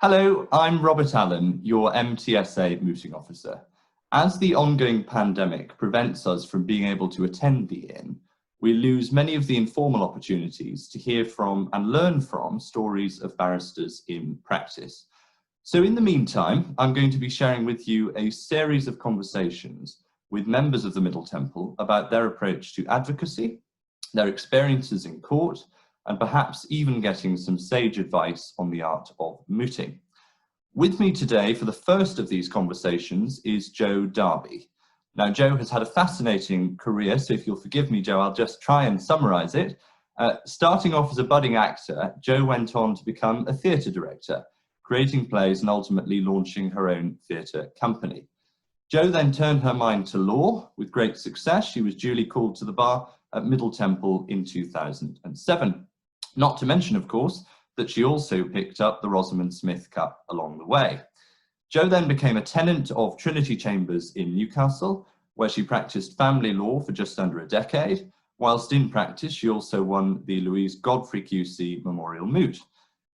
Hello, I'm Robert Allen, your MTSA Mooting Officer. As the ongoing pandemic prevents us from being able to attend the Inn, we lose many of the informal opportunities to hear from and learn from stories of barristers in practice. So in the meantime, I'm going to be sharing with you a series of conversations with members of the Middle Temple about their approach to advocacy, their experiences in court, and perhaps even getting some sage advice on the art of mooting. With me today for the first of these conversations is Jo Darby. Now, Jo has had a fascinating career, so if you'll forgive me, Jo, I'll just try and summarise it. Starting off as a budding actor, Jo went on to become a theatre director, creating plays and ultimately launching her own theatre company. Jo then turned her mind to law with great success. She was duly called to the bar at Middle Temple in 2007. Not to mention, of course, that she also picked up the Rosamund Smith Cup along the way. Jo then became a tenant of Trinity Chambers in Newcastle, where she practiced family law for just under a decade. Whilst in practice, she also won the Louise Godfrey QC Memorial Moot.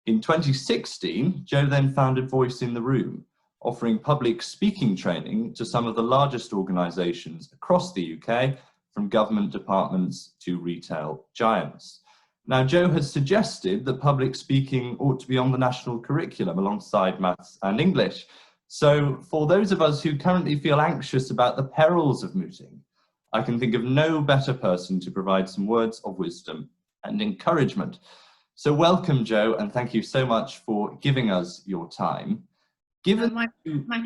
In 2016, Jo then founded Voice in the Room, offering public speaking training to some of the largest organisations across the UK, from government departments to retail giants. Now, Jo has suggested that public speaking ought to be on the national curriculum alongside maths and English. So for those of us who currently feel anxious about the perils of mooting, I can think of no better person to provide some words of wisdom and encouragement. So welcome, Jo, and thank you so much for giving us your time. My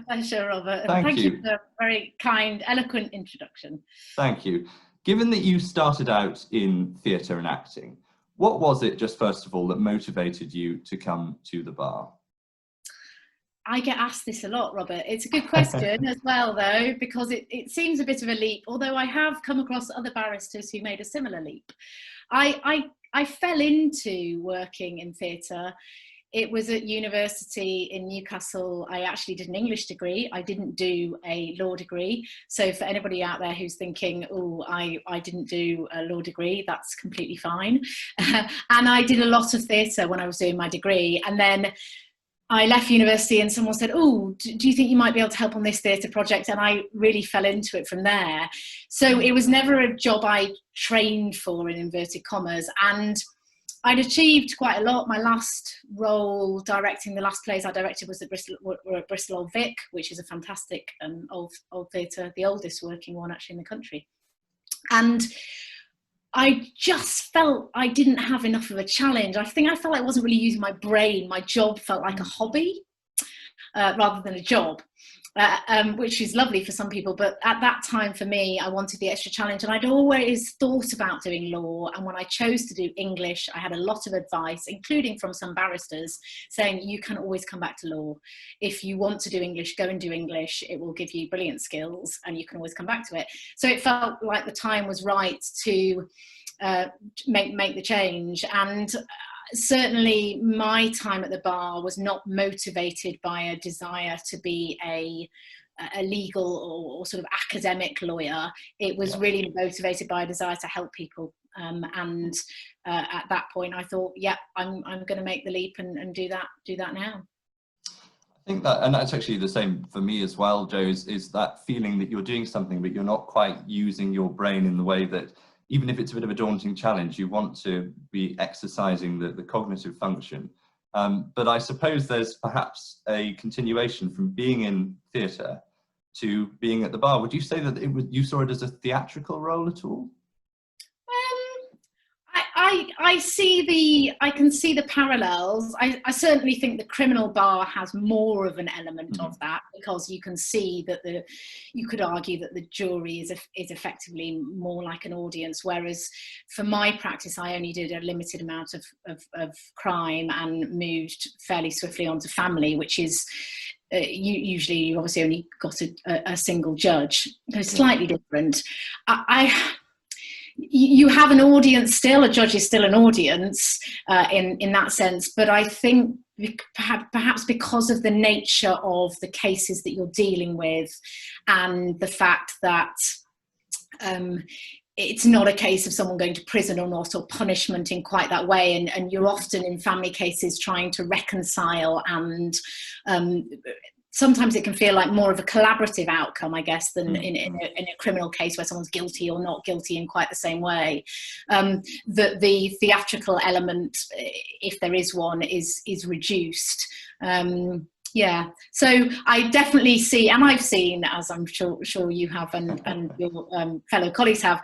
pleasure, Robert. Thank you for a very kind, eloquent introduction. Thank you. Given that you started out in theatre and acting, what was it, just first of all, that motivated you to come to the bar? I get asked this a lot, Robert. It's a good question as well, though, because it seems a bit of a leap, although I have come across other barristers who made a similar leap. I fell into working in theatre. It was at university in Newcastle. I actually did an English degree. I didn't do a law degree. So for anybody out there who's thinking, oh, I didn't do a law degree, that's completely fine. And I did a lot of theatre when I was doing my degree. And then I left university and someone said, oh, do you think you might be able to help on this theatre project? And I really fell into it from there. So it was never a job I trained for, in inverted commas. And I'd achieved quite a lot. My last role directing, the last plays I directed was at Bristol Old Vic, which is a fantastic old theatre, the oldest working one actually in the country. And I just felt I didn't have enough of a challenge. I felt I wasn't really using my brain. My job felt like a hobby rather than a job. Which is lovely for some people, but at that time for me, I wanted the extra challenge, and I'd always thought about doing law. And when I chose to do English, I had a lot of advice, including from some barristers, saying you can always come back to law. If you want to do English, go and do English. It will give you brilliant skills and you can always come back to it. So it felt like the time was right to make the change. And certainly my time at the bar was not motivated by a desire to be a legal or sort of academic lawyer. It was really motivated by a desire to help people. And at that point I thought, yeah, I'm going to make the leap and do that now. I think that, and that's actually the same for me as well, Jo, is that feeling that you're doing something, but you're not quite using your brain in the way that, even if it's a bit of a daunting challenge, you want to be exercising the cognitive function. But I suppose there's perhaps a continuation from being in theatre to being at the bar. Would you say that you saw it as a theatrical role at all? I can see the parallels. I certainly think the criminal bar has more of an element of that, because you can see that you could argue that the jury is effectively more like an audience, whereas for my practice I only did a limited amount of crime and moved fairly swiftly onto family, which is usually you obviously only got a single judge. So it's slightly different. You have an audience still, a judge is still an audience in that sense, but I think perhaps because of the nature of the cases that you're dealing with and the fact that it's not a case of someone going to prison or not, or punishment in quite that way. And you're often in family cases trying to reconcile, and sometimes it can feel like more of a collaborative outcome, I guess, than in a criminal case where someone's guilty or not guilty in quite the same way. The theatrical element, if there is one, is reduced. Yeah, so I definitely see, and I've seen, as I'm sure you have, and your fellow colleagues have,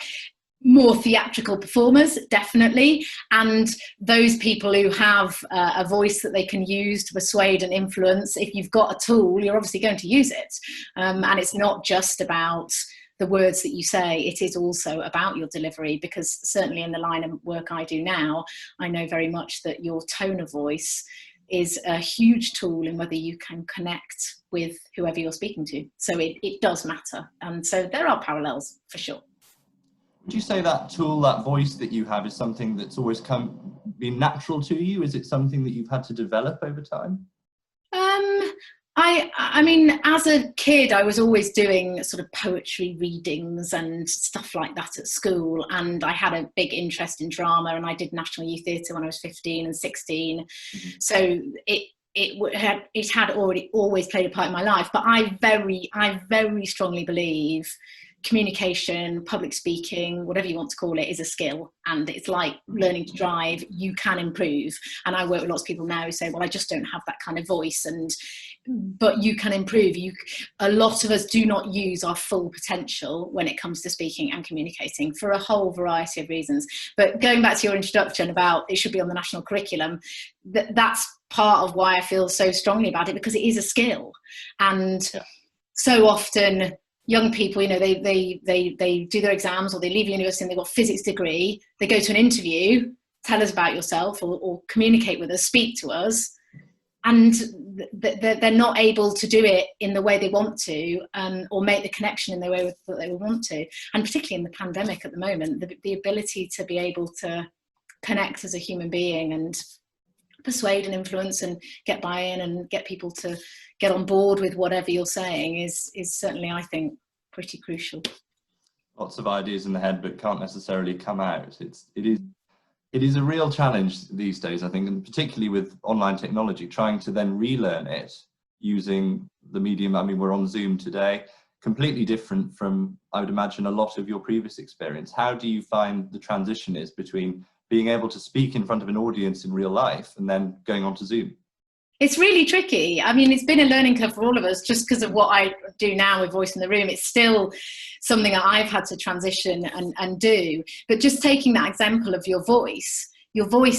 more theatrical performers, definitely, and those people who have a voice that they can use to persuade and influence. If you've got a tool, you're obviously going to use it, and it's not just about the words that you say, it is also about your delivery, because certainly in the line of work I do now, I know very much that your tone of voice is a huge tool in whether you can connect with whoever you're speaking to. So it does matter. And so there are parallels for sure. Would you say that tool, that voice that you have, is something that's always been natural to you? Is it something that you've had to develop over time? I mean, as a kid, I was always doing sort of poetry readings and stuff like that at school. And I had a big interest in drama, and I did National Youth Theatre when I was 15 and 16. Mm-hmm. So it had already always played a part in my life. But I very strongly believe communication, public speaking, whatever you want to call it, is a skill, and it's like learning to drive. You can improve, and I work with lots of people now who say, well, I just don't have that kind of voice, but you can improve. A lot of us do not use our full potential when it comes to speaking and communicating, for a whole variety of reasons. But going back to your introduction about it should be on the national curriculum, that's part of why I feel so strongly about it, because it is a skill. And so often young people, you know, they do their exams, or they leave university and they've got a physics degree. They go to an interview, tell us about yourself, or communicate with us, speak to us, and they're not able to do it in the way they want to, or make the connection in the way that they would want to. And particularly in the pandemic at the moment, the ability to be able to connect as a human being and persuade and influence and get buy-in and get people to get on board with whatever you're saying is certainly, I think, pretty crucial. Lots of ideas in the head but can't necessarily come out. It is a real challenge these days, I think, and particularly with online technology, trying to then relearn it using the medium. I mean, we're on Zoom today, completely different from, I would imagine, a lot of your previous experience. How do you find the transition is between being able to speak in front of an audience in real life and then going on to Zoom? It's really tricky. I mean, it's been a learning curve for all of us, just because of what I do now with Voice in the Room. It's still something that I've had to transition and do. But just taking that example of your voice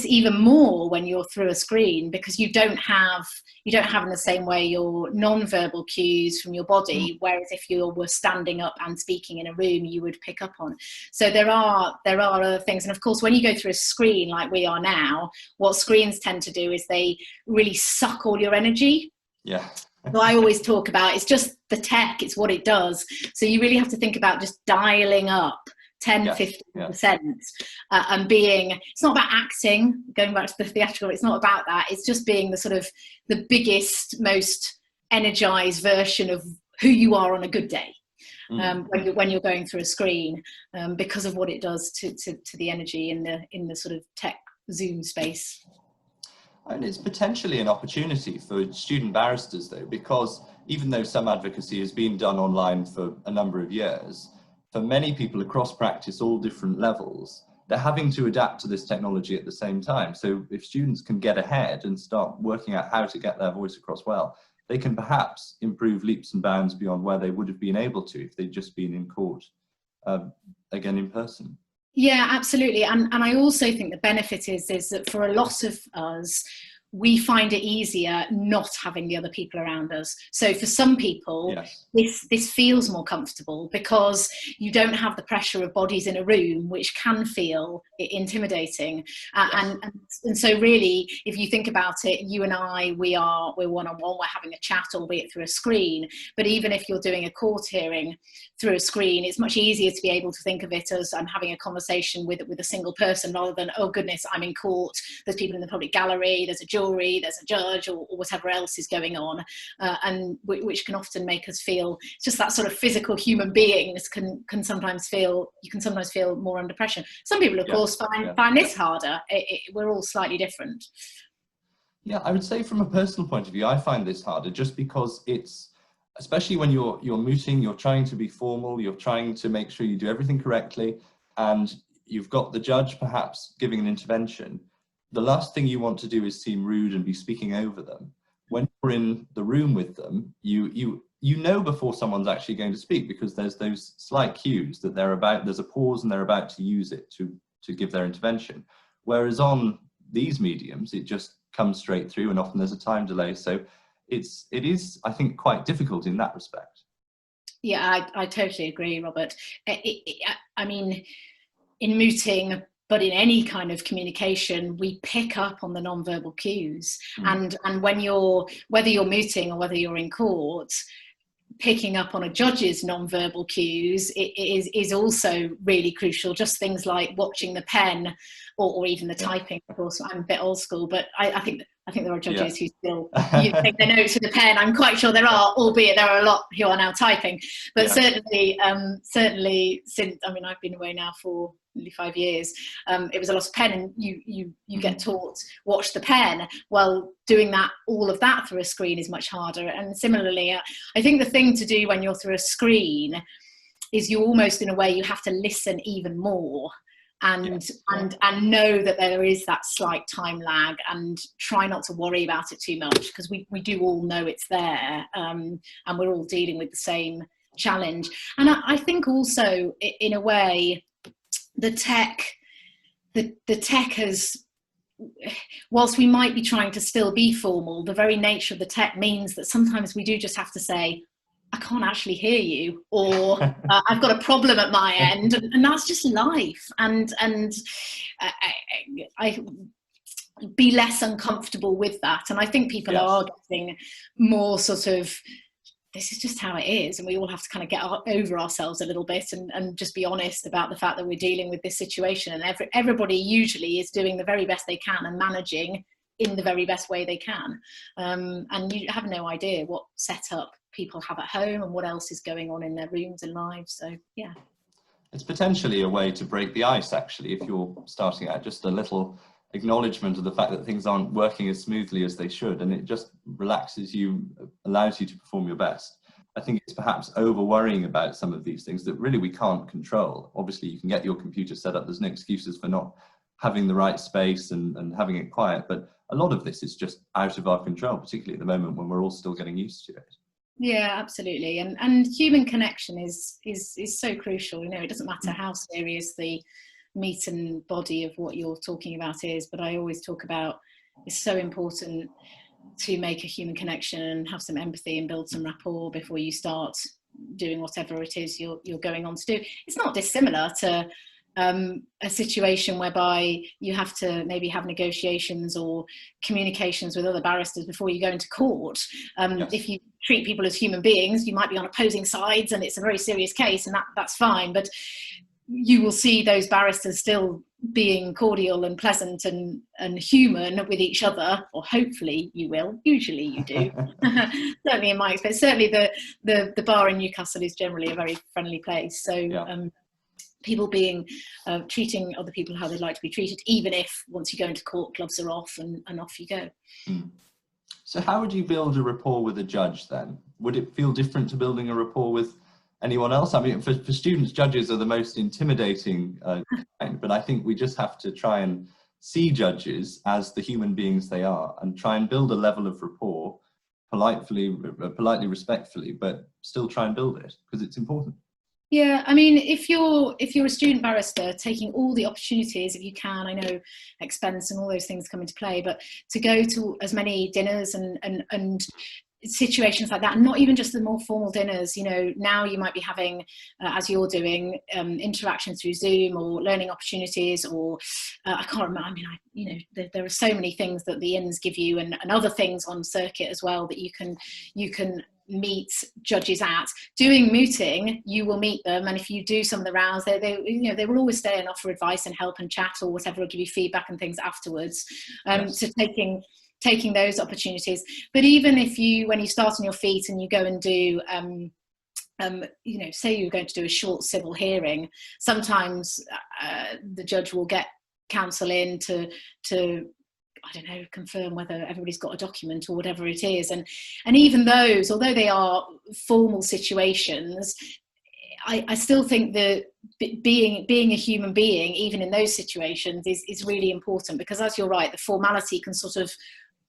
even more when you're through a screen, because you don't have in the same way your non-verbal cues from your body, whereas if you were standing up and speaking in a room, you would pick up on. So there are other things. And of course, when you go through a screen like we are now, what screens tend to do is they really suck all your energy. Yeah. So I always talk about, it's just the tech, it's what it does. So you really have to think about just dialing up 10-15%, and being, it's not about acting, going back to the theatrical, it's not about that, it's just being the sort of the biggest, most energized version of who you are on a good day, when you're going through a screen, because of what it does to the energy in the sort of tech Zoom space. And it's potentially an opportunity for student barristers, though, because even though some advocacy has been done online for a number of years, for many people across practice, all different levels, they're having to adapt to this technology at the same time. So if students can get ahead and start working out how to get their voice across well, they can perhaps improve leaps and bounds beyond where they would have been able to if they'd just been in court, again, in person. Yeah, absolutely. And I also think the benefit is that for a lot of us, we find it easier not having the other people around us. So for some people, this feels more comfortable because you don't have the pressure of bodies in a room, which can feel intimidating. And so really, if you think about it, you and I, we're one-on-one, we're having a chat, albeit through a screen. But even if you're doing a court hearing through a screen, it's much easier to be able to think of it as I'm having a conversation with a single person, rather than, oh goodness, I'm in court, there's people in the public gallery, there's a jury jury, there's a judge, or whatever else is going on, and which can often make us feel just that sort of physical human beings can sometimes feel more under pressure. Some people, of course, find this harder. We're all slightly different. Yeah, I would say from a personal point of view, I find this harder just because it's, especially when you're mooting, you're trying to be formal, you're trying to make sure you do everything correctly, and you've got the judge perhaps giving an intervention. The last thing you want to do is seem rude and be speaking over them. When you're in the room with them, you know before someone's actually going to speak, because there's those slight cues that there's a pause and they're about to use it to give their intervention. Whereas on these mediums, it just comes straight through, and often there's a time delay. So it is, I think, quite difficult in that respect. Yeah, I totally agree, Robert. I mean, in mooting, but in any kind of communication, we pick up on the non-verbal cues. And whether you're mooting or whether you're in court, picking up on a judge's non-verbal cues is also really crucial. Just things like watching the pen or even the typing. Of course, I'm a bit old school, but I think there are judges who still take their notes with the pen. I'm quite sure there are, albeit there are a lot who are now typing. But certainly since, I mean, I've been away now for nearly 5 years, it was a lot of pen, and you get taught watch the pen. Well, doing all of that through a screen is much harder. And similarly, I think the thing to do when you're through a screen is you almost, in a way, you have to listen even more. And know that there is that slight time lag, and try not to worry about it too much, because we do all know it's there, and we're all dealing with the same challenge. And I think also, in a way, the tech has, whilst we might be trying to still be formal, the very nature of the tech means that sometimes we do just have to say, I can't actually hear you, or I've got a problem at my end, and that's just life. And I be less uncomfortable with that. And I think people are getting more sort of, this is just how it is, and we all have to kind of get over ourselves a little bit and just be honest about the fact that we're dealing with this situation. And everybody usually is doing the very best they can and managing in the very best way they can. And you have no idea what setup people have at home and what else is going on in their rooms and lives. So yeah, it's potentially a way to break the ice, actually, if you're starting out, just a little acknowledgement of the fact that things aren't working as smoothly as they should, and it just relaxes you, allows you to perform your best. I think it's perhaps over worrying about some of these things that really we can't control. Obviously you can get your computer set up, there's no excuses for not having the right space and having it quiet, but a lot of this is just out of our control, particularly at the moment when we're all still getting used to it. Yeah, absolutely. And human connection is so crucial. You know, it doesn't matter how serious the meat and body of what you're talking about is, but I always talk about, it's so important to make a human connection and have some empathy and build some rapport before you start doing whatever it is you're going on to do. It's not dissimilar to a situation whereby you have to maybe have negotiations or communications with other barristers before you go into court. If you treat people as human beings, you might be on opposing sides and it's a very serious case, and that's fine, but you will see those barristers still being cordial and pleasant and human with each other, or hopefully you will. Usually you do. Certainly in my experience, certainly the bar in Newcastle is generally a very friendly place. So people treating other people how they'd like to be treated, even if once you go into court, gloves are off and off you go. So how would you build a rapport with a judge then? Would it feel different to building a rapport with anyone else? I mean, for students, judges are the most intimidating kind, but I think we just have to try and see judges as the human beings they are and try and build a level of rapport, politely, respectfully, but still try and build it, because it's important. Yeah, I mean, if you're a student barrister, taking all the opportunities, if you can, I know expense and all those things come into play, but to go to as many dinners and situations like that, and not even just the more formal dinners. You know, now you might be having, as you're doing, interactions through Zoom or learning opportunities, or I can't remember. I mean, there are so many things that the inns give you, and other things on circuit as well that you can meet judges at. Doing mooting, you will meet them, and if you do some of the rounds, they will always stay and offer advice and help and chat or whatever, or give you feedback and things afterwards. So taking taking those opportunities. But even if you, when you start on your feet and you go and do, you know, say you're going to do a short civil hearing, sometimes the judge will get counsel in to I don't know, confirm whether everybody's got a document or whatever it is. And even those, although they are formal situations, I still think that being a human being, even in those situations, is really important, because as you're right, the formality can sort of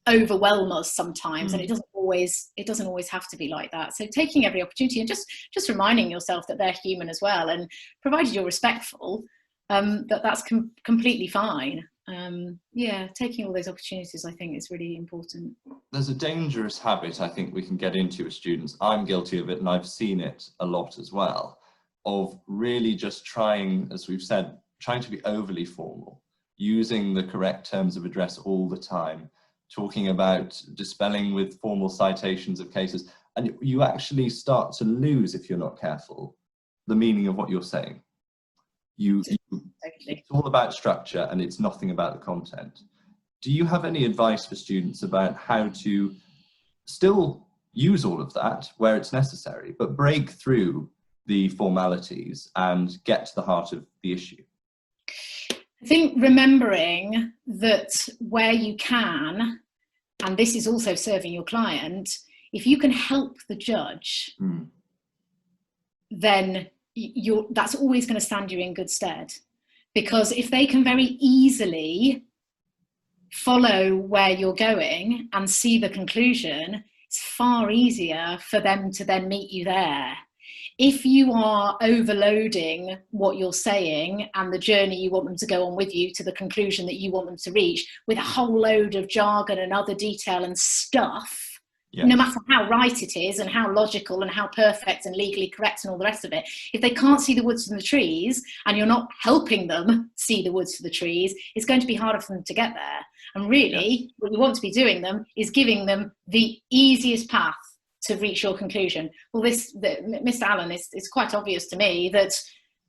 overwhelm us sometimes, and it doesn't always have to be like that. So taking every opportunity and just reminding yourself that they're human as well, and provided you're respectful, that's completely fine. Yeah, taking all those opportunities, I think, is really important. There's a dangerous habit I think we can get into as students. I'm guilty of it, and I've seen it a lot as well, of really just trying, as we've said, trying to be overly formal, using the correct terms of address all the time, talking about dispelling with formal citations of cases, and you actually start to lose, if you're not careful, the meaning of what you're saying. It's all about structure and it's nothing about the content. Do you have any advice for students about how to still use all of that where it's necessary, but break through the formalities and get to the heart of the issue? I think remembering that where you can, and this is also serving your client, if you can help the judge, then that's always going to stand you in good stead. Because if they can very easily follow where you're going and see the conclusion, it's far easier for them to then meet you there. If you are overloading what you're saying and the journey you want them to go on with you to the conclusion that you want them to reach with a whole load of jargon and other detail and stuff, no matter how right it is and how logical and how perfect and legally correct and all the rest of it, if they can't see the woods from the trees and you're not helping them see the woods for the trees, it's going to be harder for them to get there. And really, what you want to be doing them is giving them the easiest path to reach your conclusion. Well, Mr. Allen, it's quite obvious to me that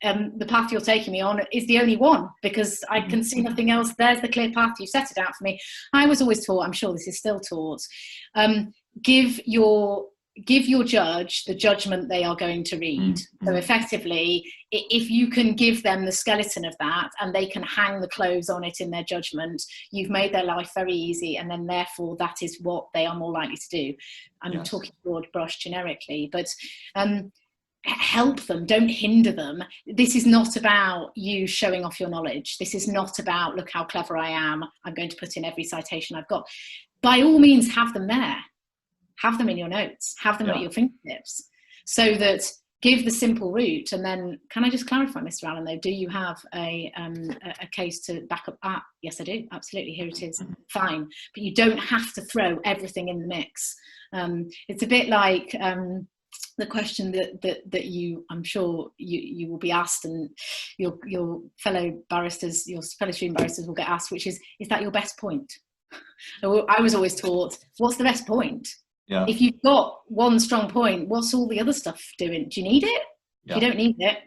the path you're taking me on is the only one, because I can see nothing else. There's the clear path. You set it out for me. I was always taught, I'm sure this is still taught, give your judge the judgment they are going to read. So effectively, if you can give them the skeleton of that and they can hang the clothes on it in their judgment, you've made their life very easy, and then therefore that is what they are more likely to do. I'm talking broad brush generically, but help them, don't hinder them. This is not about you showing off your knowledge. This is not about, look how clever I am, I'm going to put in every citation I've got. By all means, have them there. Have them in your notes, have them at your fingertips, so that give the simple route. And then, can I just clarify, Mr. Allen, though, do you have a case to back up? Yes, I do, absolutely, here it is, fine. But you don't have to throw everything in the mix. It's a bit like the question that you, I'm sure you will be asked, and your fellow barristers, your fellow student barristers will get asked, which is that your best point? I was always taught, what's the best point? Yeah. If you've got one strong point, what's all the other stuff doing? Do you need it? If you don't need it,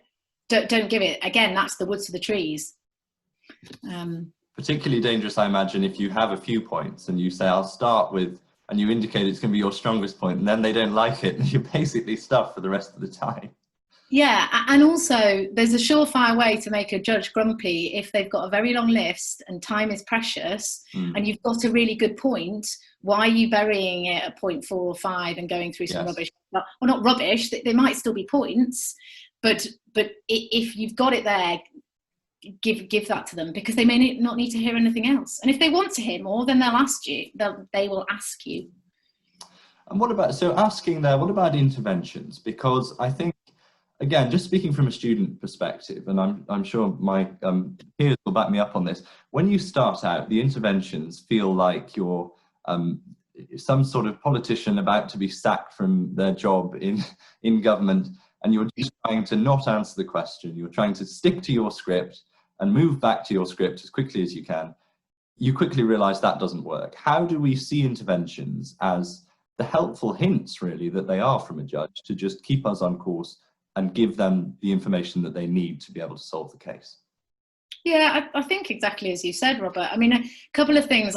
don't give it. Again, that's the woods to the trees. Particularly dangerous, I imagine, if you have a few points and you say, I'll start with, and you indicate it's going to be your strongest point, and then they don't like it, and you're basically stuck for the rest of the time. Yeah, and also there's a surefire way to make a judge grumpy if they've got a very long list and time is precious, and you've got a really good point. Why are you burying it at point 4 or 5 and going through some rubbish? Well, not rubbish, there might still be points, but if you've got it there, give that to them, because they may not need to hear anything else. And if they want to hear more, then they'll ask you. They will ask you. And what about interventions? Because I think, again, just speaking from a student perspective, and I'm sure my peers will back me up on this, when you start out, the interventions feel like you're some sort of politician about to be sacked from their job in government, and you're just trying to not answer the question. You're trying to stick to your script and move back to your script as quickly as you can. You quickly realise that doesn't work. How do we see interventions as the helpful hints, really, that they are from a judge to just keep us on course and give them the information that they need to be able to solve the case? Yeah, I think exactly as you said, Robert. I mean, a couple of things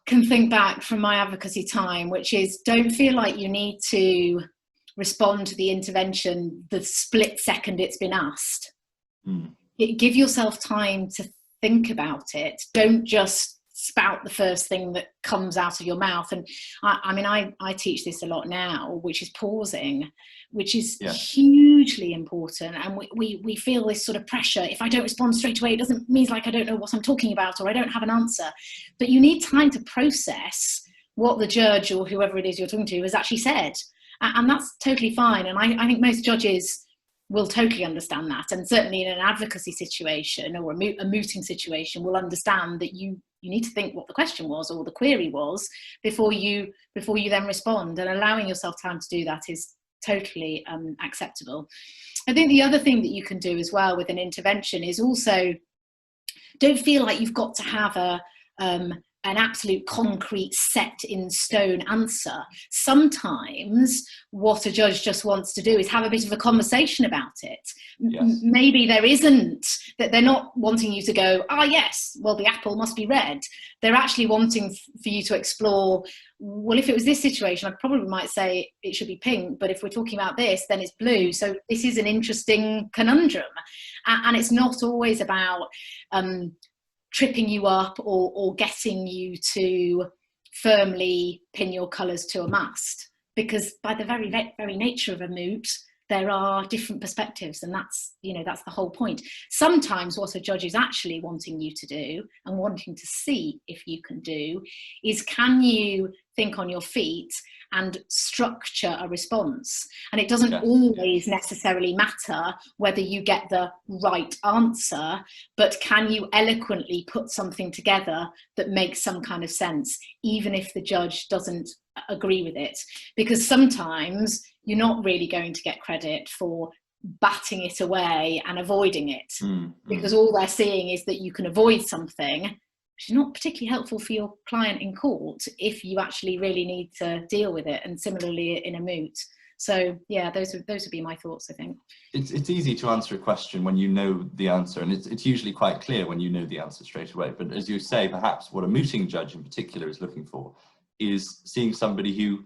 can think back from my advocacy time, which is, don't feel like you need to respond to the intervention the split second it's been asked. Give yourself time to think about it. Don't just spout the first thing that comes out of your mouth. And I teach this a lot now, which is pausing, which is hugely important. And we feel this sort of pressure. If I don't respond straight away, it doesn't mean like I don't know what I'm talking about, or I don't have an answer. But you need time to process what the judge or whoever it is you're talking to has actually said. And that's totally fine. And I think most judges will totally understand that. And certainly in an advocacy situation or a mooting situation will understand that you need to think what the question was or the query was before you then respond. And allowing yourself time to do that is totally acceptable. I think the other thing that you can do as well with an intervention is also, don't feel like you've got to have an absolute concrete set in stone answer. Sometimes what a judge just wants to do is have a bit of a conversation about it. Yes. Maybe there isn't, that they're not wanting you to go, yes, well, the apple must be red. They're actually wanting for you to explore, well, if it was this situation, I probably might say it should be pink, but if we're talking about this, then it's blue. So this is an interesting conundrum. And it's not always about tripping you up or getting you to firmly pin your colours to a mast, because by the very nature of a moot, there are different perspectives, and that's the whole point. Sometimes what a judge is actually wanting you to do and wanting to see if you can do is, can you think on your feet and structure a response? And it doesn't always necessarily matter whether you get the right answer, but can you eloquently put something together that makes some kind of sense, even if the judge doesn't agree with it? Because sometimes you're not really going to get credit for batting it away and avoiding it, because all they're seeing is that you can avoid something, which is not particularly helpful for your client in court if you actually really need to deal with it. And similarly in a moot. So yeah, those would be my thoughts, I think. It's easy to answer a question when you know the answer, and it's usually quite clear when you know the answer straight away. But as you say, perhaps what a mooting judge in particular is looking for is seeing somebody who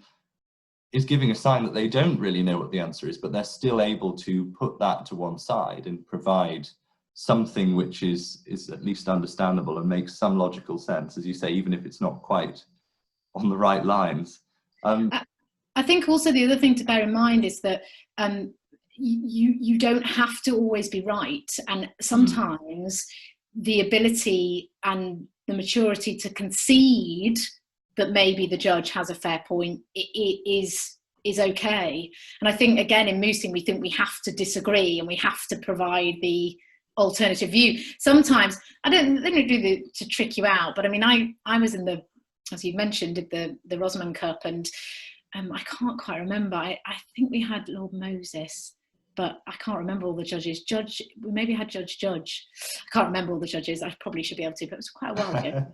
is giving a sign that they don't really know what the answer is, but they're still able to put that to one side and provide something which is at least understandable and makes some logical sense, as you say, even if it's not quite on the right lines. I think also the other thing to bear in mind is that you don't have to always be right, and sometimes the ability and the maturity to concede that maybe the judge has a fair point is okay. And I think, again, in mooting, we think we have to disagree and we have to provide the alternative view. Sometimes, they don't do to trick you out, but I mean, I was in the, as you mentioned, did the Rosamund Cup, and I can't quite remember. I think we had Lord Moses, but I can't remember all the judges. We maybe had Judge. I can't remember all the judges. I probably should be able to, but it was quite a while ago.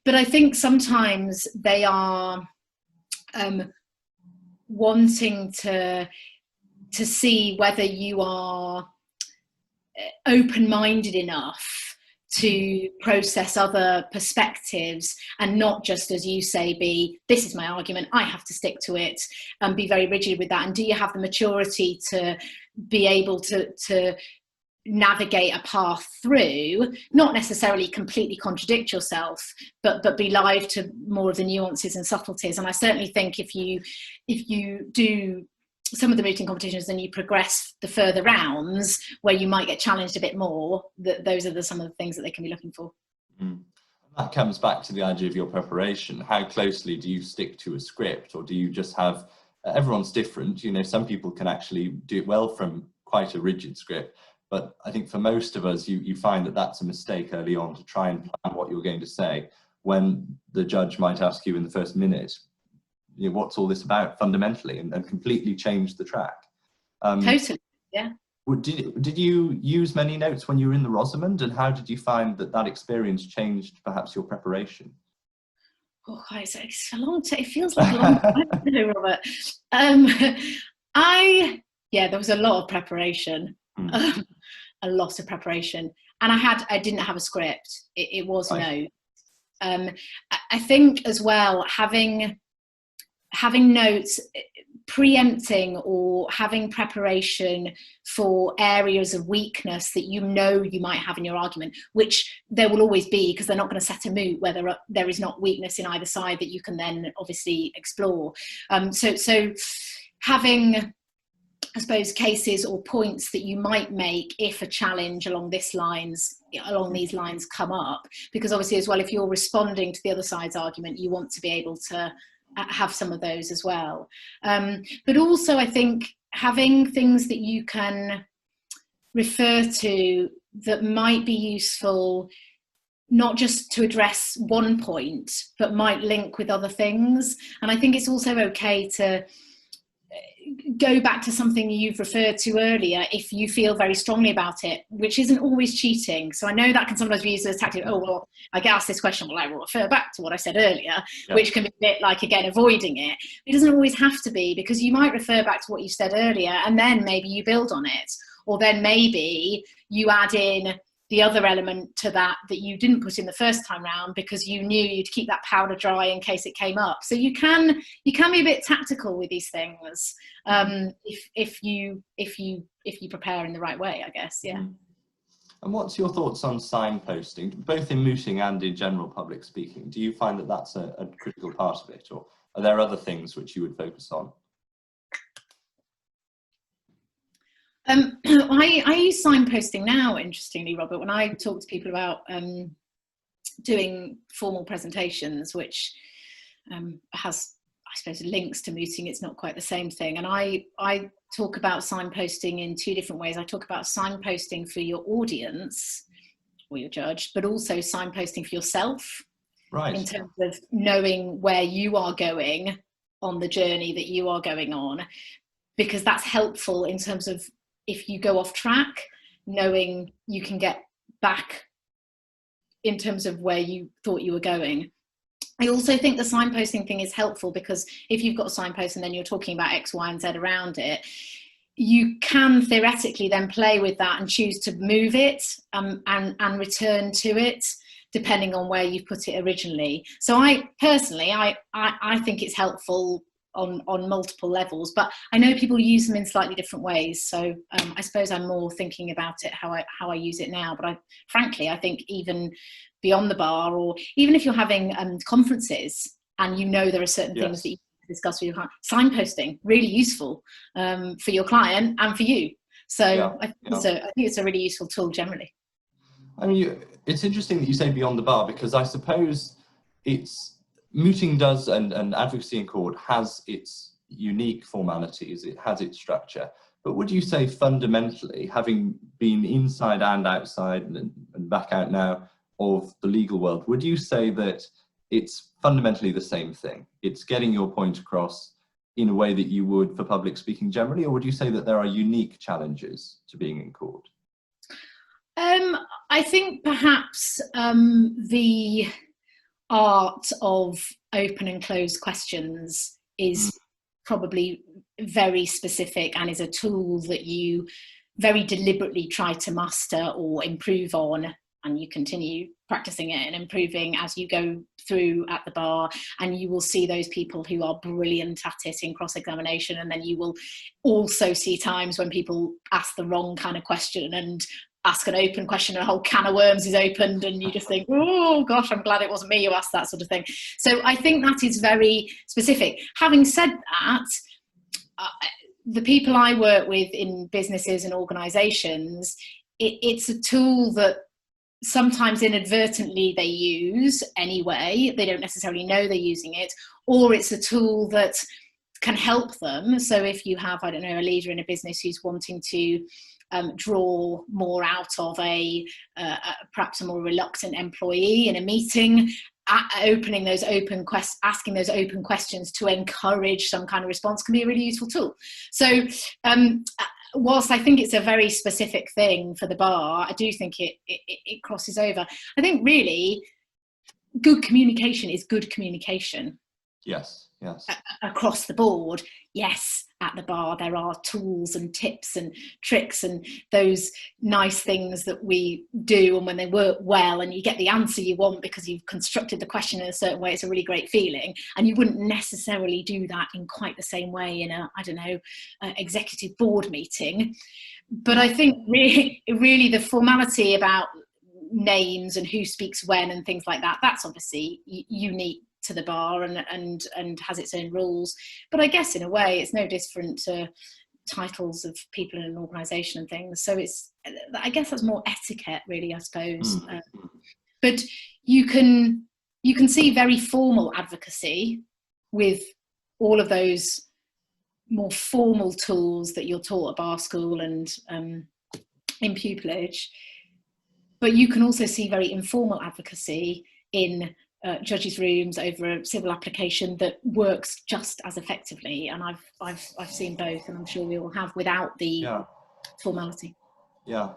But I think sometimes they are wanting to see whether you are open-minded enough to process other perspectives and not just, as you say, this is my argument, I have to stick to it, and be very rigid with that. And do you have the maturity to be able to navigate a path through, not necessarily completely contradict yourself, but be live to more of the nuances and subtleties? And I certainly think if you do some of the mooting competitions and you progress the further rounds where you might get challenged a bit more, those are some of the things that they can be looking for. That comes back to the idea of your preparation. How closely do you stick to a script, or do you just have, everyone's different, some people can actually do it well from quite a rigid script, but I think for most of us, you find that that's a mistake early on, to try and plan what you're going to say when the judge might ask you in the first minute, what's all this about fundamentally, and completely change the track. Totally, yeah. Did you use many notes when you were in the Rosamund, and how did you find that experience changed perhaps your preparation? Oh, it's a long time. It feels like a long time ago, Robert. There was a lot of preparation, a lot of preparation, and I didn't have a script. It was notes. I think as well, having notes, preempting or having preparation for areas of weakness that you know you might have in your argument, which there will always be, because they're not going to set a moot where there is not weakness in either side that you can then obviously explore. So having, I suppose, cases or points that you might make if a challenge along these lines come up, because obviously as well, if you're responding to the other side's argument, you want to be able to have some of those as well. But also I think having things that you can refer to that might be useful, not just to address one point, but might link with other things. And I think it's also okay to go back to something you've referred to earlier if you feel very strongly about it, which isn't always cheating. So I know that can sometimes be used as a tactic. Oh, well, I get asked this question, well, I will refer back to what I said earlier, which can be a bit like, again, avoiding it. It doesn't always have to be, because you might refer back to what you said earlier and then maybe you build on it, or then maybe you add in the other element to that you didn't put in the first time round because you knew you'd keep that powder dry in case it came up. So you can be a bit tactical with these things, if you prepare in the right way, I guess. Yeah. And what's your thoughts on signposting, both in mooting and in general public speaking? Do you find that that's a critical part of it, or are there other things which you would focus on? I use signposting now, interestingly, Robert, when I talk to people about doing formal presentations, which has, I suppose, links to mooting. It's not quite the same thing. And I talk about signposting in two different ways. I talk about signposting for your audience or your judge, but also signposting for yourself, right, in terms of knowing where you are going on the journey that you are going on, because that's helpful in terms of, if you go off track, knowing you can get back in terms of where you thought you were going. I also think the signposting thing is helpful, because if you've got a signpost and then you're talking about X, Y, and Z around it, you can theoretically then play with that and choose to move it and return to it, depending on where you put it originally. So I personally think it's helpful on multiple levels, but I know people use them in slightly different ways. So I suppose I'm more thinking about it how I use it now. But frankly, I think even beyond the bar, or even if you're having conferences and you know there are certain things that you can discuss with your client, signposting, really useful for your client and for you. So I think it's a really useful tool generally. I mean, it's interesting that you say beyond the bar, because I suppose mooting does, and advocacy in court has its unique formalities, it has its structure. But would you say fundamentally, having been inside and outside and back out now of the legal world, would you say that it's fundamentally the same thing? It's getting your point across in a way that you would for public speaking generally, or would you say that there are unique challenges to being in court? I think perhaps the art of open and closed questions is probably very specific, and is a tool that you very deliberately try to master or improve on, and you continue practicing it and improving as you go through at the bar. And you will see those people who are brilliant at it in cross-examination, and then you will also see times when people ask the wrong kind of question and ask an open question and a whole can of worms is opened, and you just think, oh gosh, I'm glad it wasn't me who asked that, sort of thing. So I think that is very specific. Having said that, the people I work with in businesses and organisations, it's a tool that sometimes inadvertently they use anyway. They don't necessarily know they're using it, or it's a tool that can help them. So if you have, I don't know, a leader in a business who's wanting to draw more out of perhaps a more reluctant employee in a meeting, asking those open questions to encourage some kind of response can be a really useful tool. So whilst I think it's a very specific thing for the bar, I do think it crosses over. I think really good communication is good communication. Yes. Across the board. Yes, at the bar. There are tools and tips and tricks and those nice things that we do, and when they work well and you get the answer you want because you've constructed the question in a certain way, it's a really great feeling. And you wouldn't necessarily do that in quite the same way in a, I don't know, executive board meeting. But I think really the formality about names and who speaks when and things like that, that's obviously unique to the bar and has its own rules. But I guess in a way it's no different to titles of people in an organisation and things. So it's, I guess that's more etiquette really, I suppose. But you can see very formal advocacy with all of those more formal tools that you're taught at bar school and in pupillage. But you can also see very informal advocacy in judges' rooms over a civil application that works just as effectively. And I've seen both, and I'm sure we all have, without the formality. Yeah,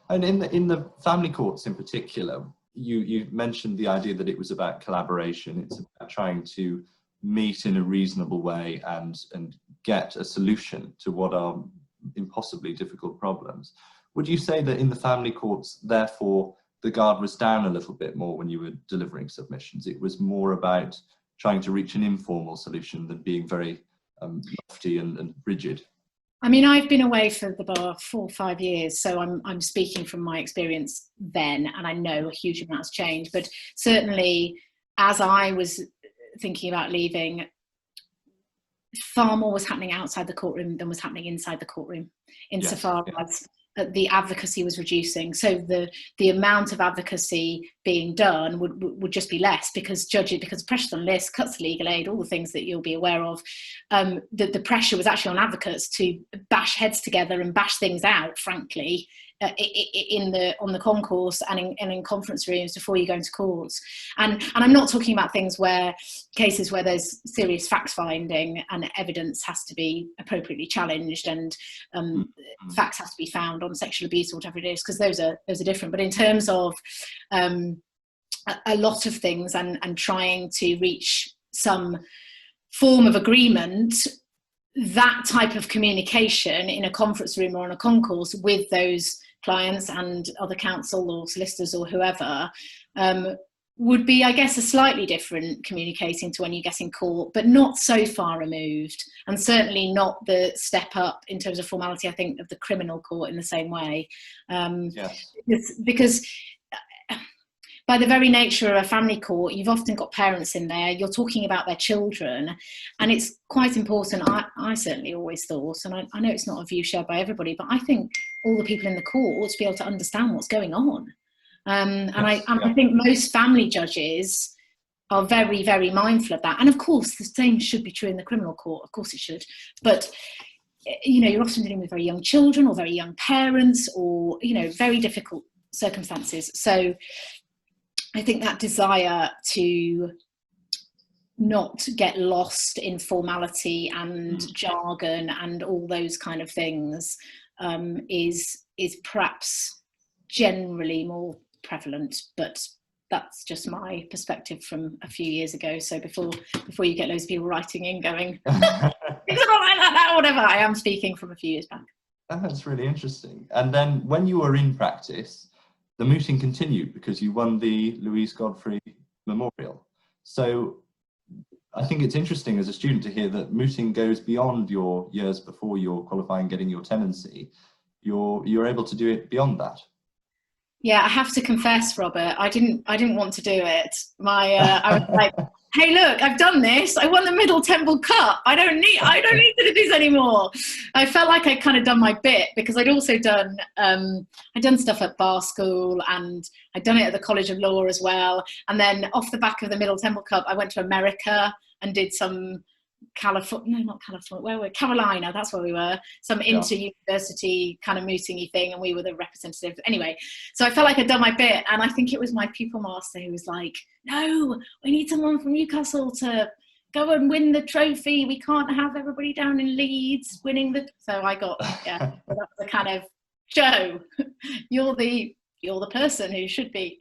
and in the family courts in particular, you mentioned the idea that it was about collaboration. It's about trying to meet in a reasonable way and get a solution to what are impossibly difficult problems. Would you say that in the family courts, therefore, the guard was down a little bit more when you were delivering submissions? It was more about trying to reach an informal solution than being very lofty and rigid? I mean, I've been away for the bar 4 or 5 years, so I'm speaking from my experience then, and I know a huge amount's changed. But certainly, as I was thinking about leaving, far more was happening outside the courtroom than was happening inside the courtroom, insofar as the advocacy was reducing. So the amount of advocacy being done would just be less because pressure on lists, cuts to legal aid, all the things that you'll be aware of. The pressure was actually on advocates to bash heads together and bash things out, frankly, on the concourse and in conference rooms before you go into courts. And I'm not talking about cases where there's serious fact finding and evidence has to be appropriately challenged and facts have to be found on sexual abuse or whatever it is, because those are different. But in terms of a lot of things and trying to reach some form of agreement, that type of communication in a conference room or on a concourse with those clients and other counsel or solicitors or whoever would be, I guess, a slightly different communicating to when you get in court, but not so far removed, and certainly not the step up in terms of formality, I think, of the criminal court in the same way. Because by the very nature of a family court, you've often got parents in there, you're talking about their children, and it's quite important. I certainly always thought, and I know it's not a view shared by everybody, but I think all the people in the court ought to be able to understand what's going on. I think most family judges are very, very mindful of that. And of course, the same should be true in the criminal court. Of course it should. But, you're often dealing with very young children or very young parents or, very difficult circumstances. So I think that desire to not get lost in formality and jargon and all those kind of things is perhaps generally more prevalent, but that's just my perspective from a few years ago. So before you get loads of people writing in going, it's not like that or whatever, I am speaking from a few years back. That's really interesting. And then when you were in practice, the mooting continued because you won the Louise Godfrey Memorial. So I think it's interesting as a student to hear that mooting goes beyond your years before you're qualifying, getting your tenancy. You're able to do it beyond that. Yeah, I have to confess, Robert, I didn't want to do it. I was like, hey, look, I've done this. I won the Middle Temple Cup. I don't need to do this anymore. I felt like I'd kind of done my bit because I'd also done stuff at bar school and I'd done it at the College of Law as well. And then off the back of the Middle Temple Cup, I went to America and did some Carolina, that's where we were, some inter-university kind of mooting-y thing, and we were the representative. Anyway, so I felt like I'd done my bit, and I think it was my pupil master who was like, no, we need someone from Newcastle to go and win the trophy. We can't have everybody down in Leeds winning the... So I got, so that was the kind of, Joe, you're the person who should be,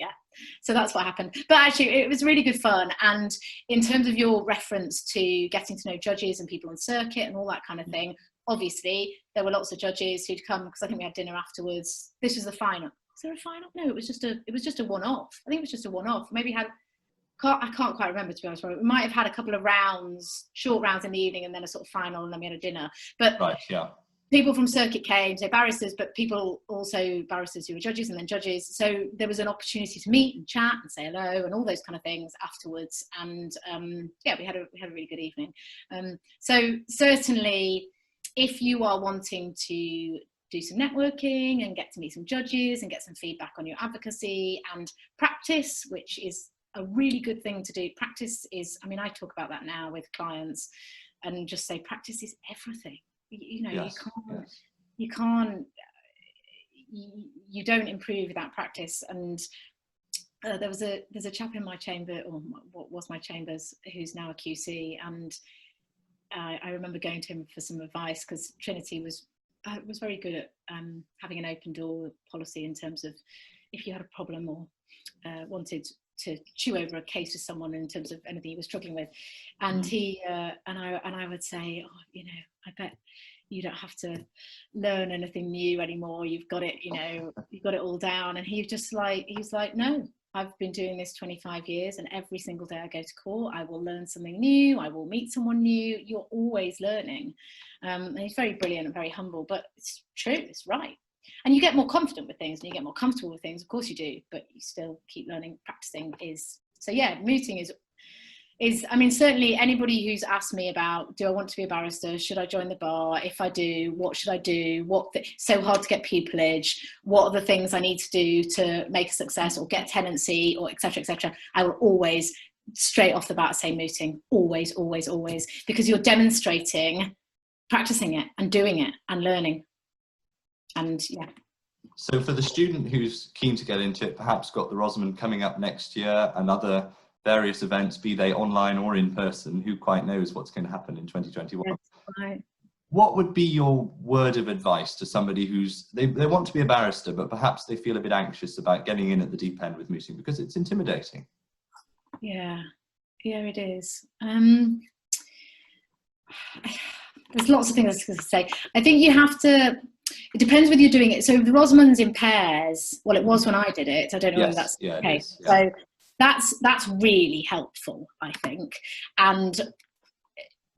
So that's what happened. But actually, it was really good fun. And in terms of your reference to getting to know judges and people on circuit and all that kind of thing, obviously there were lots of judges who'd come, because I think we had dinner afterwards. This was the final. Is there a final? No, it was just a one-off. I think it was just a one-off. Maybe I can't quite remember, to be honest. We might have had a couple of rounds, short rounds in the evening, and then a sort of final, and then we had a dinner. But right, yeah. People from circuit came, so barristers, but people also barristers who were judges and then judges. So there was an opportunity to meet and chat and say hello and all those kind of things afterwards. And yeah, we had a really good evening. So certainly, if you are wanting to do some networking and get to meet some judges and get some feedback on your advocacy and practice, which is a really good thing to do. Practice is, I mean, I talk about that now with clients and just say practice is everything. You know, yes, you don't improve without practice. And there's a chap in my chamber, or what was my chambers, who's now a QC, and I remember going to him for some advice, because Trinity was very good at having an open door policy in terms of if you had a problem or wanted to chew over a case with someone in terms of anything he was struggling with, and he and I would say, oh, you know, I bet you don't have to learn anything new anymore. You've got it, you know, you've got it all down. And he's like, no, I've been doing this 25 years, and every single day I go to court, I will learn something new. I will meet someone new. You're always learning. And he's very brilliant and very humble, but it's true, it's right. And you get more confident with things and you get more comfortable with things. Of course you do, but you still keep learning. Practicing is, so yeah, mooting is, I mean, certainly anybody who's asked me about, do I want to be a barrister? Should I join the bar? If I do, what should I do? So hard to get pupillage. What are the things I need to do to make a success or get tenancy, or et cetera, et cetera? I will always straight off the bat say mooting. Always, always, always. Because you're demonstrating, practicing it and doing it and learning. And yeah. So for the student who's keen to get into it, perhaps got the Rosamund coming up next year and other various events, be they online or in person, who quite knows what's going to happen in 2021. Yes, right. What would be your word of advice to somebody who's, they want to be a barrister, but perhaps they feel a bit anxious about getting in at the deep end with mooting because it's intimidating? Yeah, it is. There's lots of things I was going to say. I think you have to, it depends whether you're doing it. So the Rosamund's in pairs. Well, it was when I did it. I don't know whether that's the case. Yeah. So that's really helpful, I think. And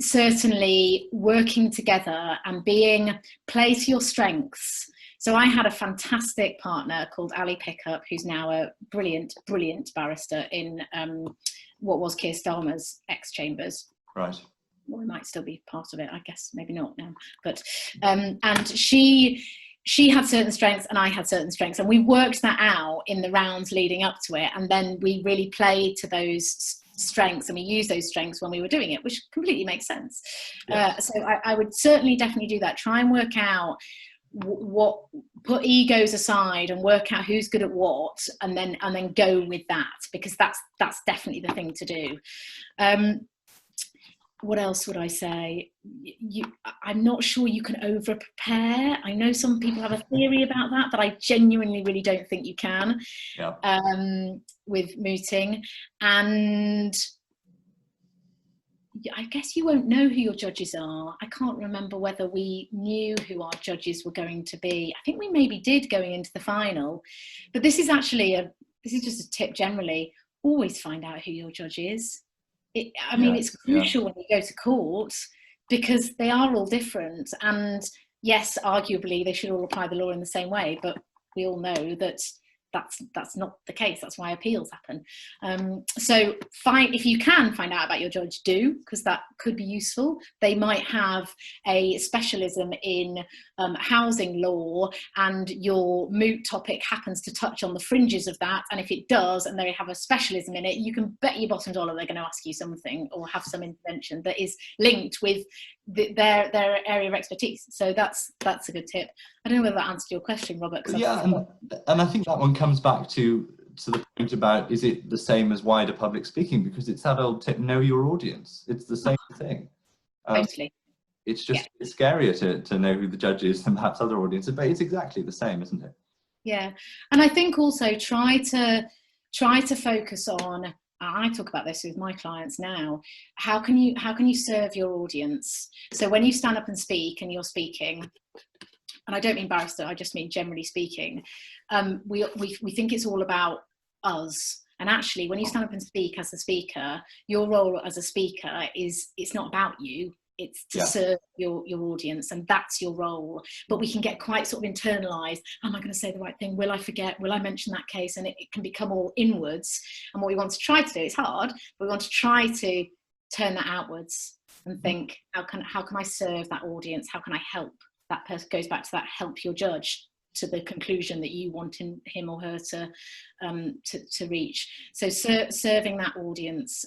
certainly working together and play to your strengths. So I had a fantastic partner called Ali Pickup, who's now a brilliant, brilliant barrister in what was Keir Starmer's ex-chambers. Right. Well, it might still be part of it, I guess, maybe not now. But and she had certain strengths and I had certain strengths, and we worked that out in the rounds leading up to it, and then we really played to those strengths and we used those strengths when we were doing it, which completely makes sense. Yes. So I would certainly definitely do that. Try and work out put egos aside and work out who's good at what, and then go with that, because that's definitely the thing to do. What else would I say? I'm not sure you can over prepare. I know some people have a theory about that, but I genuinely really don't think you can. Yeah. With mooting. And I guess you won't know who your judges are. I can't remember whether we knew who our judges were going to be. I think we maybe did going into the final, but this is just a tip generally. Always find out who your judge is. I mean, it's crucial when you go to court, because they are all different. And yes, arguably they should all apply the law in the same way, but we all know that that's not the case. That's why appeals happen. So if you can find out about your judge, do, because that could be useful. They might have a specialism in housing law, and your moot topic happens to touch on the fringes of that. And if it does, and they have a specialism in it, you can bet your bottom dollar they're going to ask you something or have some intervention that is linked with their area of expertise. So that's a good tip. I don't know whether that answered your question, Robert. Yeah, and I think that one comes back to the point about, is it the same as wider public speaking? Because it's that old tip, know your audience. It's the same thing. Totally. It's just it's scarier to know who the judge is than perhaps other audiences, but it's exactly the same, isn't it? Yeah, and I think also try to try to focus on, I talk about this with my clients now, how can you serve your audience? So when you stand up and speak and you're speaking, and I don't mean barrister, I just mean generally speaking, we think it's all about us. And actually, when you stand up and speak as a speaker, your role as a speaker it's not about you. It's to serve your audience, and that's your role. But we can get quite sort of internalized. Am I going to say the right thing? Will I forget? Will I mention that case? And it can become all inwards. And what we want to try to do, it's hard, but we want to try to turn that outwards and think, how can I serve that audience? How can I help that person? Goes back to that, help your judge to the conclusion that you want him or her to reach. So serving that audience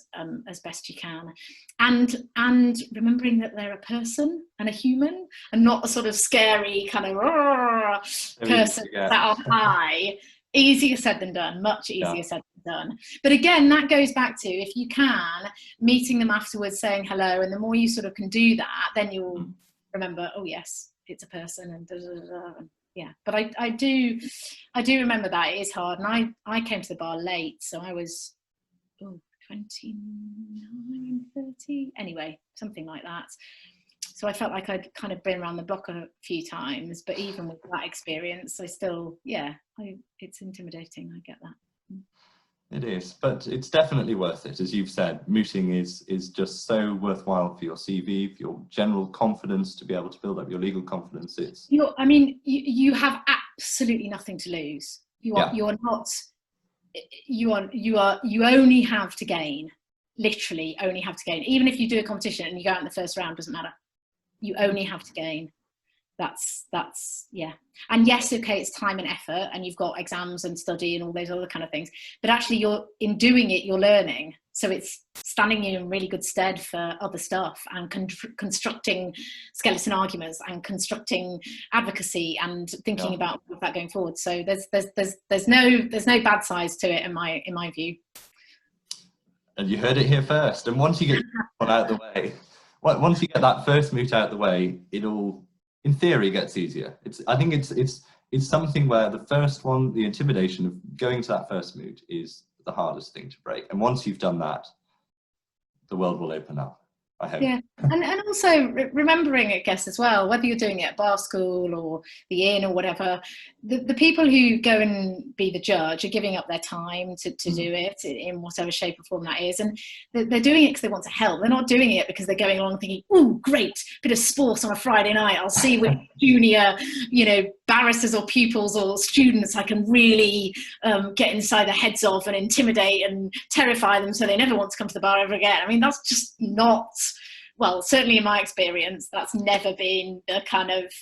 as best you can, and remembering that they're a person and a human, and not a sort of scary kind of person that are high. Easier said than done, much easier said than done. But again, that goes back to, if you can, meeting them afterwards, saying hello, and the more you sort of can do that, then you'll remember, oh yes, it's a person, and da, da, da, da. Yeah, but I do remember that it is hard, and I came to the bar late, so I was 29, 30, anyway, something like that. So I felt like I'd kind of been around the block a few times, but even with that experience, I still, it's intimidating. I get that. It is, but it's definitely worth it. As you've said, mooting is just so worthwhile for your CV, for your general confidence, to be able to build up your legal confidence. You have absolutely nothing to lose. You only have to gain, literally only have to gain. Even if you do a competition and you go out in the first round, doesn't matter. You only have to gain. That's and yes, okay, it's time and effort, and you've got exams and study and all those other kind of things, but actually in doing it, you're learning, so it's standing you in really good stead for other stuff, and constructing skeleton arguments and constructing advocacy and thinking about that going forward. So there's no bad sides to it in my view. And you heard it here first. And once you get one out of the way, once you get that first moot out of the way, it all, in theory, gets easier. I think it's something where the first one, the intimidation of going to that first moot, is the hardest thing to break. And once you've done that, the world will open up, I hope. Yeah, and also remembering, I guess, as well, whether you're doing it at bar school or the inn or whatever, the people who go and be the judge are giving up their time to do it in whatever shape or form that is, and they're doing it because they want to help. They're not doing it because they're going along thinking, "Ooh, great, bit of sport on a Friday night. I'll see with junior, barristers or pupils or students I can really get inside their heads of and intimidate and terrify them so they never want to come to the bar ever again." I mean, that's just not, well, certainly in my experience, that's never been the kind of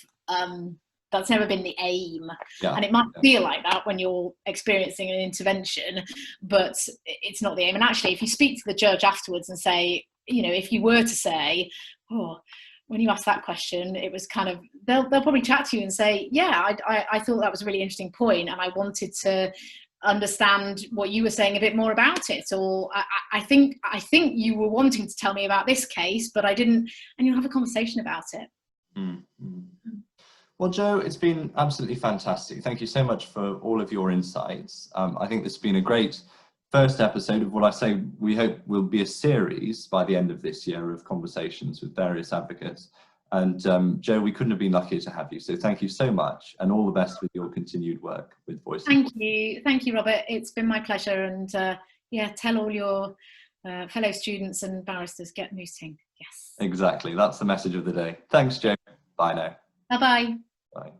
that's never been the aim. And it might feel like that when you're experiencing an intervention, but it's not the aim. And actually, if you speak to the judge afterwards and say, if you were to say, oh, when you ask that question, it was kind of, they'll probably chat to you and say, yeah, I thought that was a really interesting point, and I wanted to understand what you were saying a bit more about it, or I think you were wanting to tell me about this case, but I didn't, and you'll have a conversation about it. Well, Jo, it's been absolutely fantastic. Thank you so much for all of your insights. I think this has been a great first episode of what we hope will be a series by the end of this year of conversations with various advocates. And Jo, we couldn't have been luckier to have you. So thank you so much, and all the best with your continued work with Voice. Thank you, Robert. It's been my pleasure. And tell all your fellow students and barristers, get mooting. Yes. Exactly. That's the message of the day. Thanks, Jo. Bye now. Bye-bye. Bye.